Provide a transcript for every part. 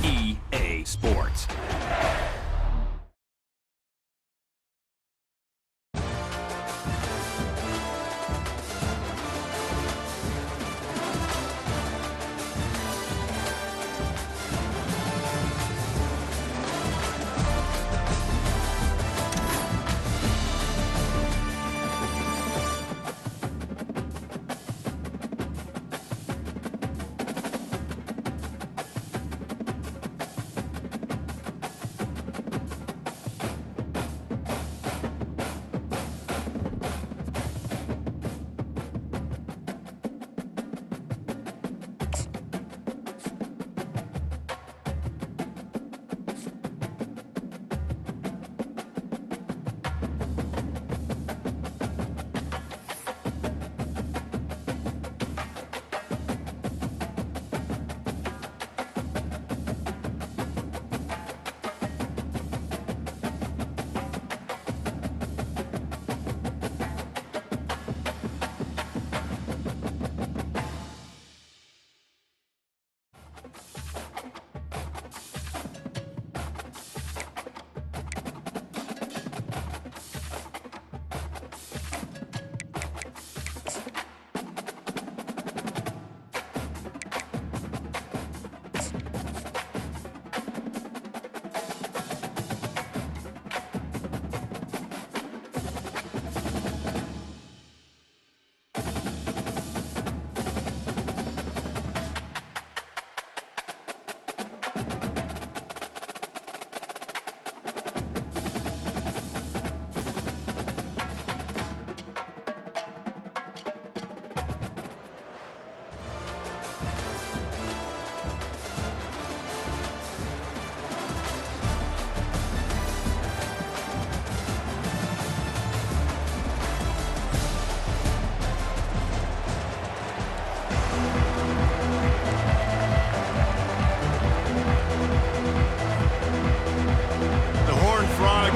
EA Sports.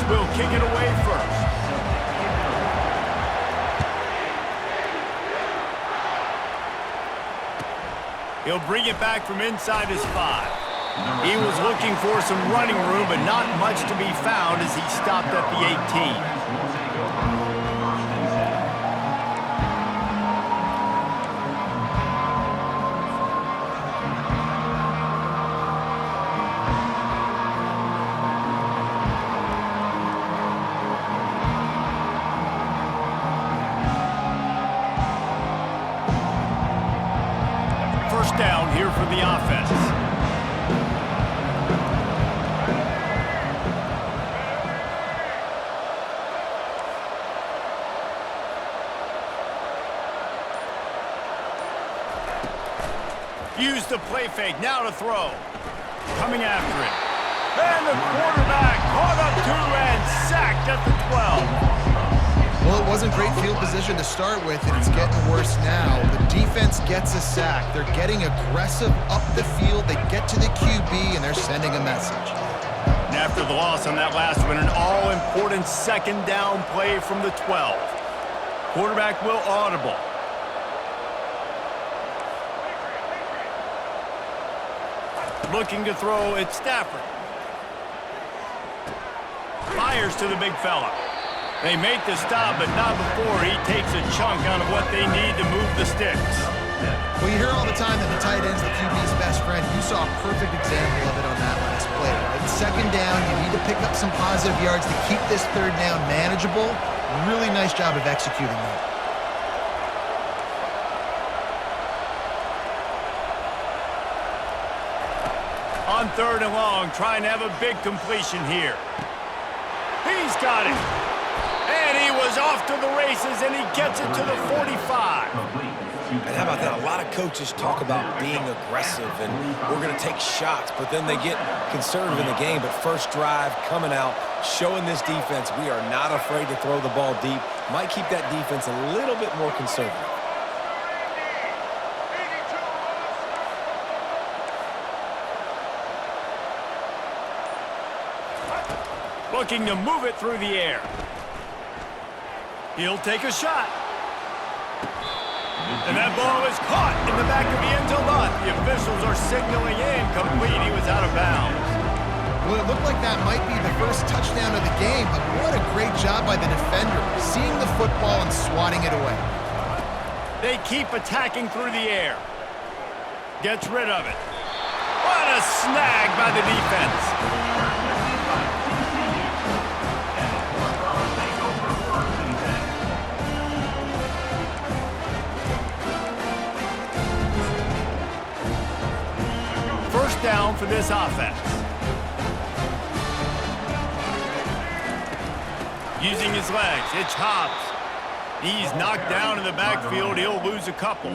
Will kick it away first. He'll bring it back from inside his 5. He was looking for some running room, but not much to be found as he stopped at the 18. First down here for the offense. Use the play fake, now to throw. Coming after it. And the quarterback caught up to and sacked at the 12. Well, it wasn't great field position to start with, and it's getting worse now. The defense gets a sack. They're getting aggressive up the field. They get to the QB, and they're sending a message. And after the loss on that last one, an all-important second down play from the 12. Quarterback will audible. Looking to throw, it's Stafford. Fires to the big fella. They make the stop, but not before he takes a chunk out of what they need to move the sticks. Well, you hear all the time that the tight end's the QB's best friend. You saw a perfect example of it on that last play, right? Second down, you need to pick up some positive yards to keep this third down manageable. Really nice job of executing that. On 3rd and long, trying to have a big completion here. He's got it. And he was off to the races, and he gets it to the 45. And how about that? A lot of coaches talk about being aggressive and we're going to take shots, but then they get conservative in the game. But first drive, coming out, showing this defense we are not afraid to throw the ball deep. Might keep that defense a little bit more conservative. Looking to move it through the air. He'll take a shot. And that ball is caught in the back of the end zone lot. The officials are signaling incomplete. He was out of bounds. Well, it looked like that might be the first touchdown of the game, but what a great job by the defender, seeing the football and swatting it away. They keep attacking through the air. Gets rid of it. What a snag by the defense. First down for this offense. Using his legs, it's Hobbs. He's knocked down in the backfield. He'll lose a couple.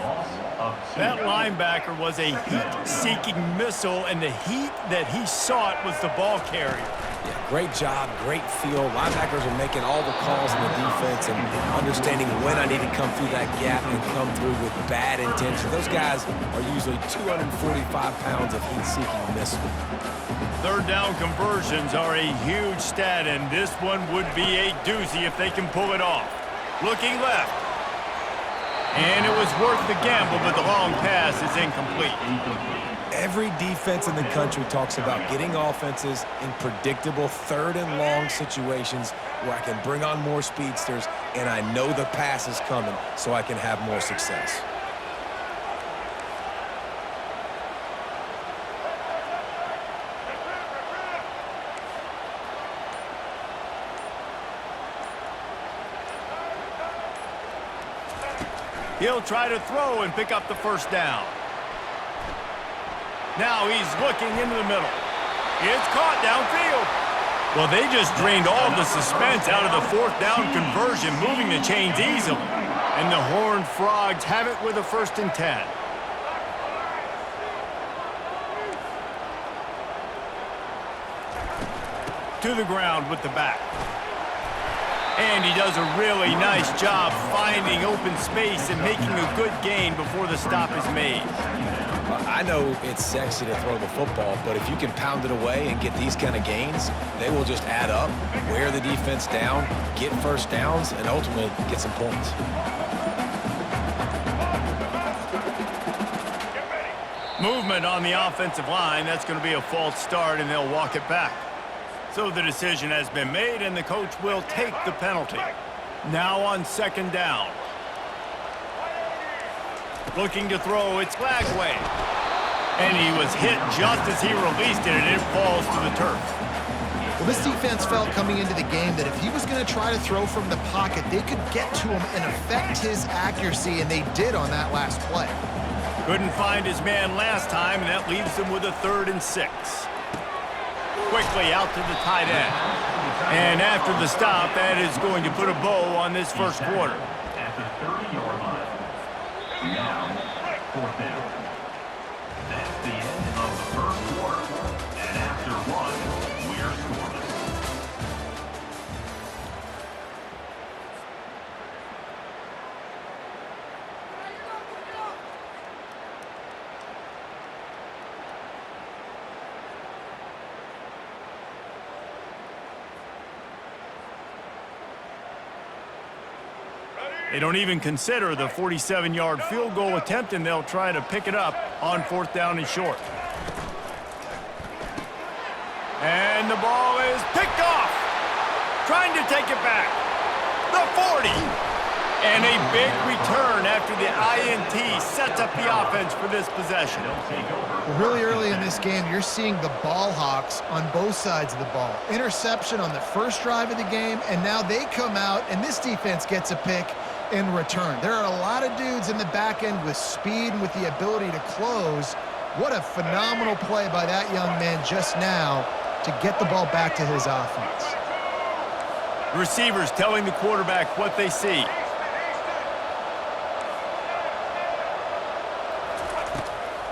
That linebacker was a heat-seeking missile, and the heat that he sought was the ball carrier. Yeah, great job, great feel. Linebackers are making all the calls in the defense and understanding when I need to come through that gap and come through with bad intention. Those guys are usually 245 pounds of heat-seeking missile. Third down conversions are a huge stat, and this one would be a doozy if they can pull it off. Looking left. And it was worth the gamble, but the long pass is incomplete. Every defense in the country talks about getting offenses in predictable third and long situations where I can bring on more speedsters and I know the pass is coming so I can have more success. He'll try to throw and pick up the first down. Now he's looking into the middle. It's caught downfield. Well, they just drained all the suspense out of the fourth down conversion, moving the chains easily. And the Horned Frogs have it with a 1st and 10. To the ground with the back. And he does a really nice job finding open space and making a good gain before the stop is made. I know it's sexy to throw the football, but if you can pound it away and get these kind of gains, they will just add up, wear the defense down, get first downs, and ultimately get some points. Movement on the offensive line. That's going to be a false start, and they'll walk it back. So the decision has been made, and the coach will take the penalty. Now on 2nd down. Looking to throw, it's Lagway. And he was hit just as he released it, and it falls to the turf. Well, this defense felt coming into the game that if he was going to try to throw from the pocket, they could get to him and affect his accuracy, and they did on that last play. Couldn't find his man last time, and that leaves him with a 3rd and 6. Quickly out to the tight end. And after the stop, that is going to put a bow on this first quarter. At the 30-yard line. Now, 4th down. That's the end of the first quarter. And after one, we're scoreless. They don't even consider the 47-yard field goal attempt, and they'll try to pick it up on 4th down and short. And the ball is picked off. Trying to take it back. The 40. And a big return after the INT sets up the offense for this possession. Well, really early in this game, you're seeing the ball hawks on both sides of the ball. Interception on the first drive of the game, and now they come out, and this defense gets a pick in return. There are a lot of dudes in the back end with speed and with the ability to close. What a phenomenal play by that young man just now to get the ball back to his offense. Receivers telling the quarterback what they see.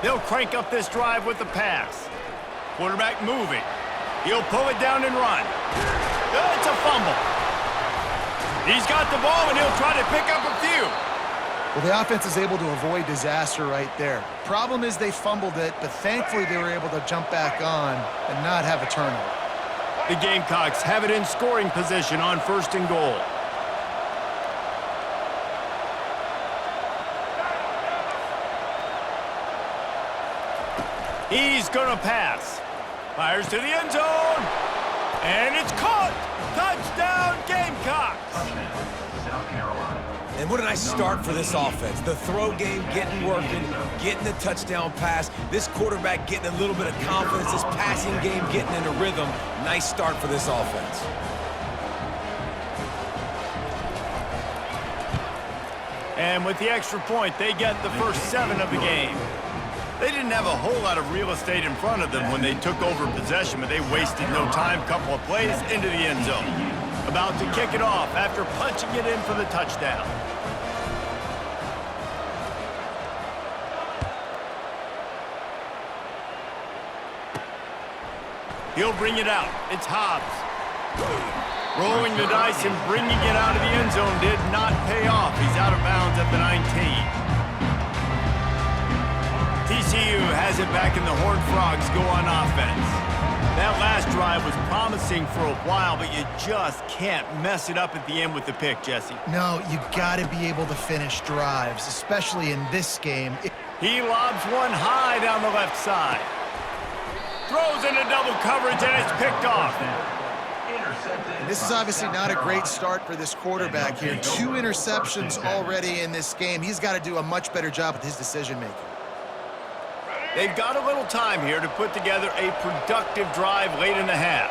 They'll crank up this drive with the pass. Quarterback moving. He'll pull it down and run. It's a fumble. He's got the ball, and he'll try to pick up a few. Well, the offense is able to avoid disaster right there. Problem is they fumbled it, but thankfully they were able to jump back on and not have a turnover. The Gamecocks have it in scoring position on 1st and goal. He's going to pass. Fires to the end zone. And it's caught. Touchdown, Gamecocks. South Carolina. And what a nice start for this offense. The throw game getting working, getting the touchdown pass. This quarterback getting a little bit of confidence. This passing game getting into rhythm. Nice start for this offense. And with the extra point, they get the first 7 of the game. They didn't have a whole lot of real estate in front of them when they took over possession, but they wasted no time. Couple of plays into the end zone. About to kick it off after punching it in for the touchdown. He'll bring it out. It's Hobbs. Rolling the dice and bringing it out of the end zone did not pay off. He's out of bounds at the 19. TCU has it back and the Horned Frogs go on offense. That last drive was promising for a while, but you just can't mess it up at the end with the pick, Jesse. No, you got to be able to finish drives, especially in this game. He lobs one high down the left side. Throws into double coverage, and it's picked off. This is obviously not a great start for this quarterback here. 2 interceptions already in this game. He's got to do a much better job with his decision-making. They've got a little time here to put together a productive drive late in the half.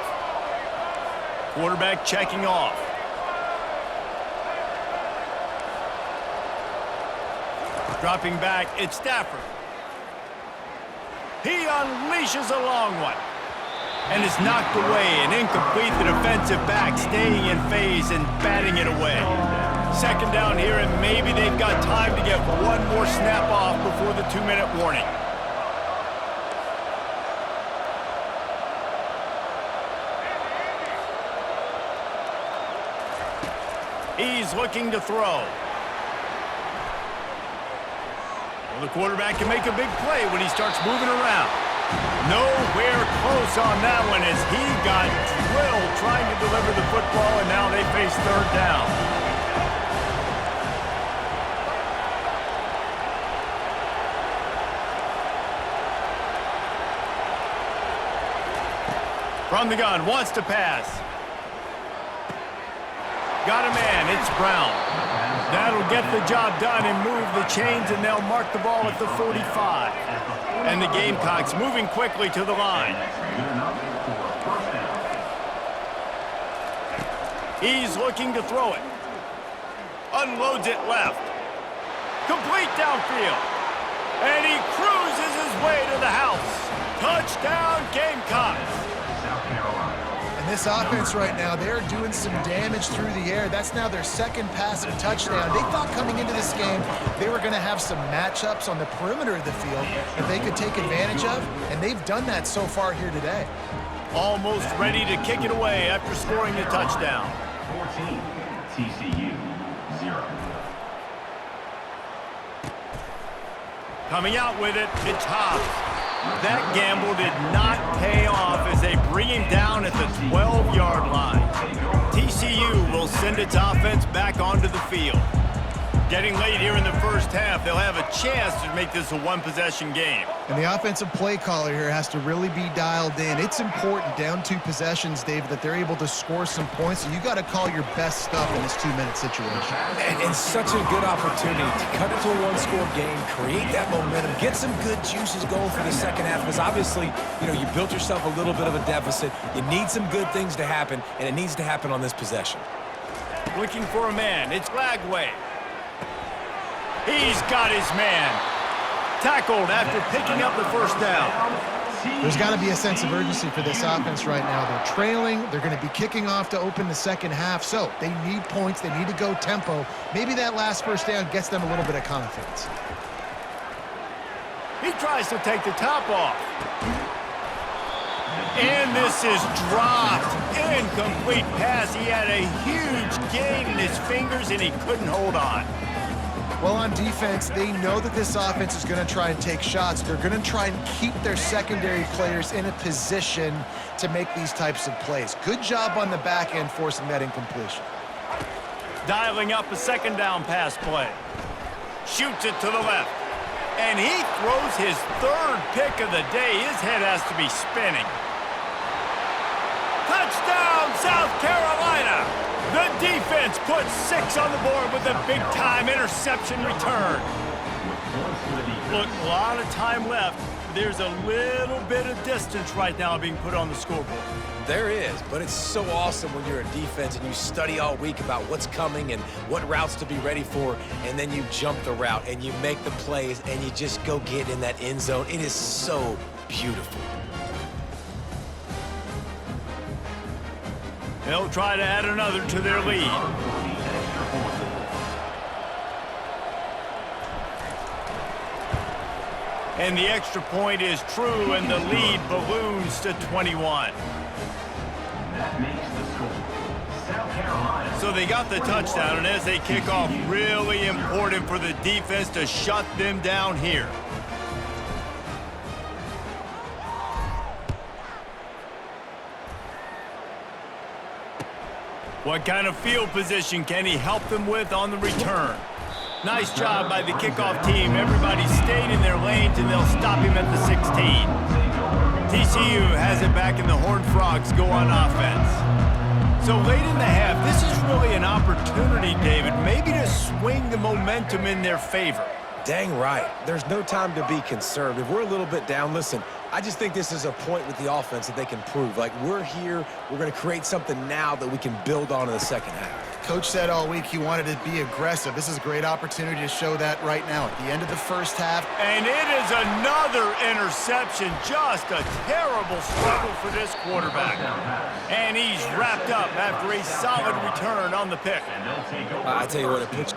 Quarterback checking off. Dropping back, it's Stafford. He unleashes a long one. And it's knocked away and incomplete. The defensive back staying in phase and batting it away. Second down here, and maybe they've got time to get one more snap off before the 2-minute warning. He's looking to throw. Well, the quarterback can make a big play when he starts moving around. Nowhere close on that one as he got drilled trying to deliver the football, and now they face third down. From the gun, wants to pass. Got a man, it's Brown. That'll get the job done and move the chains, and they'll mark the ball at the 45. And the Gamecocks moving quickly to the line. He's looking to throw it. Unloads it left. Complete downfield. And he cruises his way to the house. Touchdown, Gamecocks. And this offense right now, they're doing some damage through the air. That's now their second passing touchdown. They thought coming into this game they were going to have some matchups on the perimeter of the field that they could take advantage of, and they've done that so far here today. Almost ready to kick it away after scoring the touchdown. 14, TCU, 0. Coming out with it, it's Hobbs. That gamble did not pay off as they bring him down at the 12-yard line. TCU will send its offense back onto the field. Getting late here in the first half, they'll have a chance to make this a one-possession game. And the offensive play caller here has to really be dialed in. It's important down 2 possessions, David, that they're able to score some points. So you got to call your best stuff in this 2-minute situation. And such a good opportunity to cut it to a one-score game, create that momentum, get some good juices going for the second half. Because obviously, you built yourself a little bit of a deficit. You need some good things to happen, and it needs to happen on this possession. Looking for a man, it's Lagway. He's got his man. Tackled after picking up the first down. There's got to be a sense of urgency for this offense right now. They're trailing. They're going to be kicking off to open the second half. So they need points. They need to go tempo. Maybe that last first down gets them a little bit of confidence. He tries to take the top off. And this is dropped. Incomplete pass. He had a huge gain in his fingers, and he couldn't hold on. Well, on defense, they know that this offense is going to try and take shots. They're going to try and keep their secondary players in a position to make these types of plays. Good job on the back end forcing that incompletion. Dialing up a second down pass play. Shoots it to the left. And he throws his third pick of the day. His head has to be spinning. Touchdown, South Carolina! The defense puts 6 on the board with a big-time interception return. Look, a lot of time left. There's a little bit of distance right now being put on the scoreboard. There is, but it's so awesome when you're a defense and you study all week about what's coming and what routes to be ready for, and then you jump the route and you make the plays and you just go get in that end zone. It is so beautiful. They'll try to add another to their lead. And the extra point is true, and the lead balloons to 21. That makes the score. South Carolina. So they got the touchdown, and as they kick off, really important for the defense to shut them down here. What kind of field position can he help them with on the return? Nice job by the kickoff team. Everybody stayed in their lanes, and they'll stop him at the 16. TCU has it back, and the Horned Frogs go on offense. So late in the half, this is really an opportunity, David, maybe to swing the momentum in their favor. Dang right. There's no time to be conservative. We're a little bit down. Listen, I just think this is a point with the offense that they can prove. Like, we're here, we're going to create something now that we can build on in the second half. Coach said all week he wanted to be aggressive. This is a great opportunity to show that right now at the end of the first half. And it is another interception. Just a terrible struggle for this quarterback. And he's wrapped up after a solid return on the pick. I tell you what, it puts